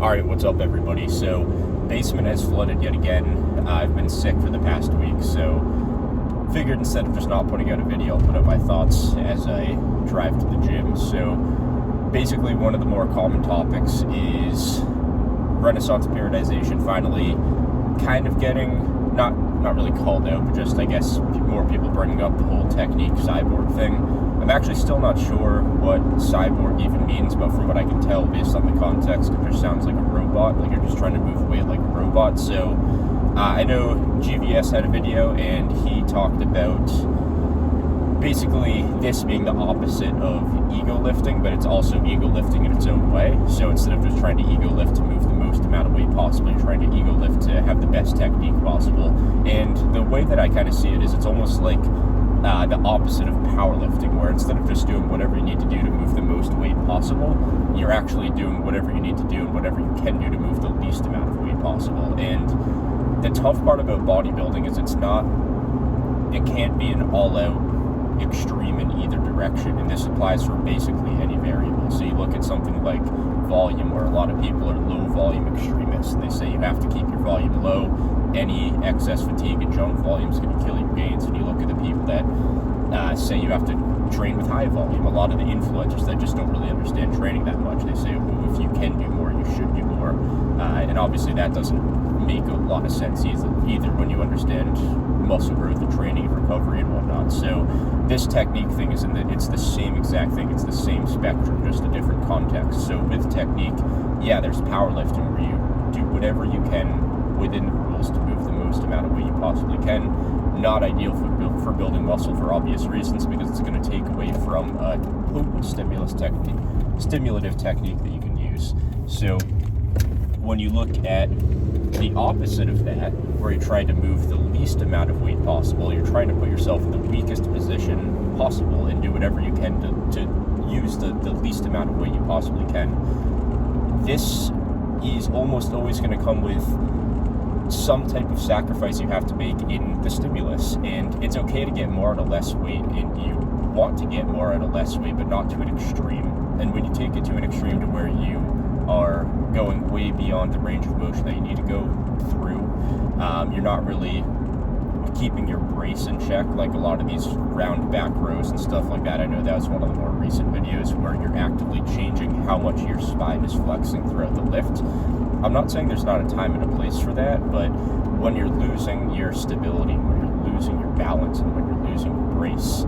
Alright, what's up everybody? So, basement has flooded yet again. I've been sick for the past week, so figured instead of just not putting out a video, I'll put up my thoughts as I drive to the gym. So, basically one of the more common topics is Renaissance periodization finally kind of getting, not really called out, but just I guess more people bringing up the whole technique cyborg thing. I'm actually still not sure what cyborg even means, but from what I can tell based on the context, it just sounds like a robot, like you're just trying to move weight like a robot. So I know GVS had a video and he talked about basically this being the opposite of ego lifting, but it's also ego lifting in its own way. So instead of just trying to ego lift to move the most amount of weight possible, you're trying to ego lift to have the best technique possible. And the way that I kind of see it is it's almost like the opposite of powerlifting, where instead of just doing whatever you need to do to move the most weight possible, you're actually doing whatever you need to do and whatever you can do to move the least amount of weight possible. And the tough part about bodybuilding is it can't be an all-out extreme in either direction, and this applies for basically any variable. So you look at something like volume, where a lot of people are low volume extremists, and they say you have to keep your volume low. Any excess fatigue and junk volume is going to kill your gains. And you look at the people that say you have to train with high volume, a lot of the influencers that just don't really understand training that much, they say, well, if you can do more, you should do more. And obviously that doesn't make a lot of sense either when you understand muscle growth and training and recovery and whatnot. So this technique thing it's the same exact thing, it's the same spectrum, just a different context. So with technique, yeah, there's powerlifting where you do whatever you can within the rules to move the most amount of weight you possibly can. Not ideal for building muscle for obvious reasons, because it's going to take away from a potent stimulative technique that you can use. So when you look at the opposite of that, where you're trying to move the least amount of weight possible, you're trying to put yourself in the weakest position possible and do whatever you can to use the least amount of weight you possibly can. This is almost always going to come with some type of sacrifice you have to make in the stimulus, and it's okay to get more out of less weight, and you want to get more out of less weight, but not to an extreme. And when you take it to an extreme to where you are going way beyond the range of motion that you need to go through, you're not really keeping your brace in check, like a lot of these round back rows and stuff like that. I know that was one of the more recent videos where you're actively changing how much your spine is flexing throughout the lift. I'm not saying there's not a time and a place for that, but when you're losing your stability, when you're losing your balance, and when you're losing your brace,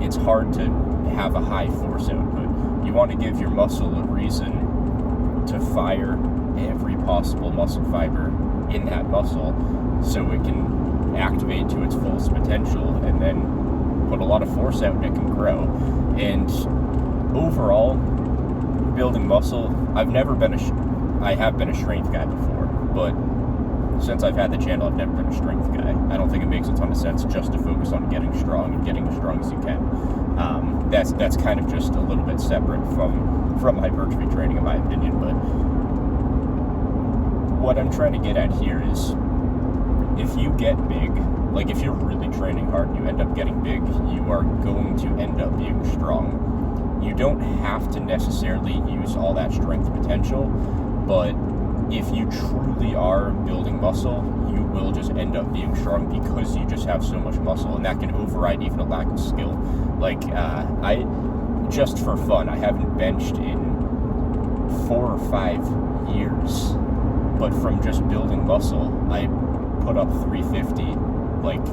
it's hard to have a high force output. You want to give your muscle a reason to fire every possible muscle fiber in that muscle so it can activate to its fullest potential and then put a lot of force out and it can grow. And overall, building muscle, I have been a strength guy before, but since I've had the channel, I've never been a strength guy. I don't think it makes a ton of sense just to focus on getting strong and getting as strong as you can. That's kind of just a little bit separate from hypertrophy training, in my opinion. But what I'm trying to get at here is, if you get big, like if you're really training hard and you end up getting big, you are going to end up being strong. You don't have to necessarily use all that strength potential, but if you truly are building muscle, you will just end up being strong because you just have so much muscle, and that can override even a lack of skill. Like, just for fun, I haven't benched in 4 or 5 years, but from just building muscle, I put up 350 like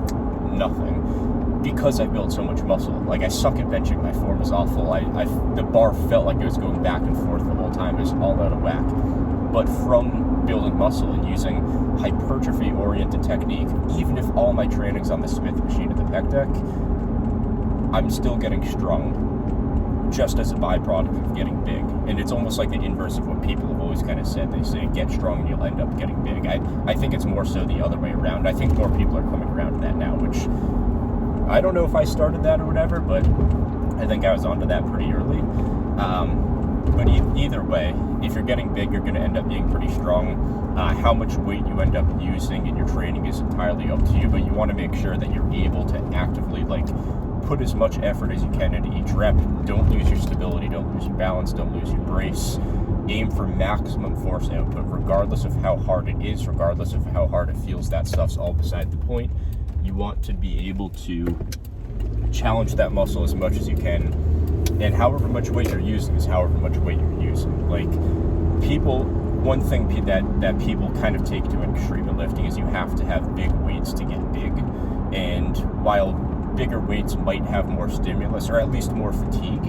nothing, because I built so much muscle. Like, I suck at benching, my form is awful. The bar felt like it was going back and forth the whole time. It was all out of whack. But from building muscle and using hypertrophy-oriented technique, even if all my training's on the Smith machine at the pec deck, I'm still getting strong, just as a byproduct of getting big. And it's almost like the inverse of what people have always kind of said. They say, get strong and you'll end up getting big. I think it's more so the other way around. I think more people are coming around to that now, which I don't know if I started that or whatever, but I think I was onto that pretty early. But either way, if you're getting big, you're going to end up being pretty strong. How much weight you end up using in your training is entirely up to you, but you want to make sure that you're able to actively put as much effort as you can into each rep. Don't lose your stability, don't lose your balance, don't lose your brace. aim for maximum force output, regardless of how hard it is, regardless of how hard it feels. That stuff's all beside the point. You want to be able to challenge that muscle as much as you can, and however much weight you're using is however much weight you're using. Like, one thing that people kind of take to extreme lifting is you have to have big weights to get big, and while bigger weights might have more stimulus, or at least more fatigue,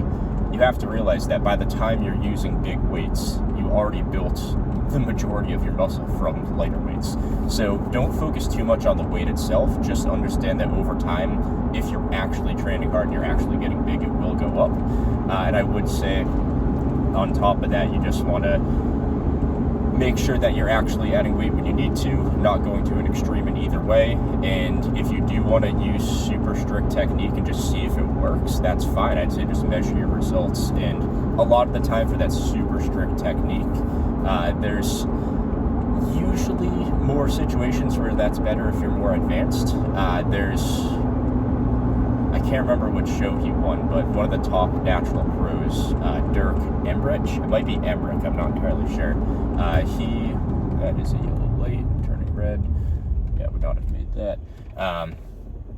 you have to realize that by the time you're using big weights, you already built the majority of your muscle from lighter weights. So don't focus too much on the weight itself. Just understand that over time, if you're actually training hard and you're actually getting big, it will go up. And I would say, on top of that, you just want to make sure that you're actually adding weight when you need to, not going to an extreme in either way. And if you do want to use super strict technique and just see if it works, that's fine. I'd say just measure your results. And a lot of the time for that super strict technique, there's usually more situations where that's better if you're more advanced. I can't remember which show he won, but one of the top natural pros, Dirk Emmerich, it might be Emmerich, I'm not entirely sure. That is a yellow light, turning red. Yeah, would not have made that.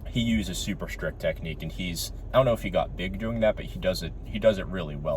He uses super strict technique, and I don't know if he got big doing that, but he does it really well.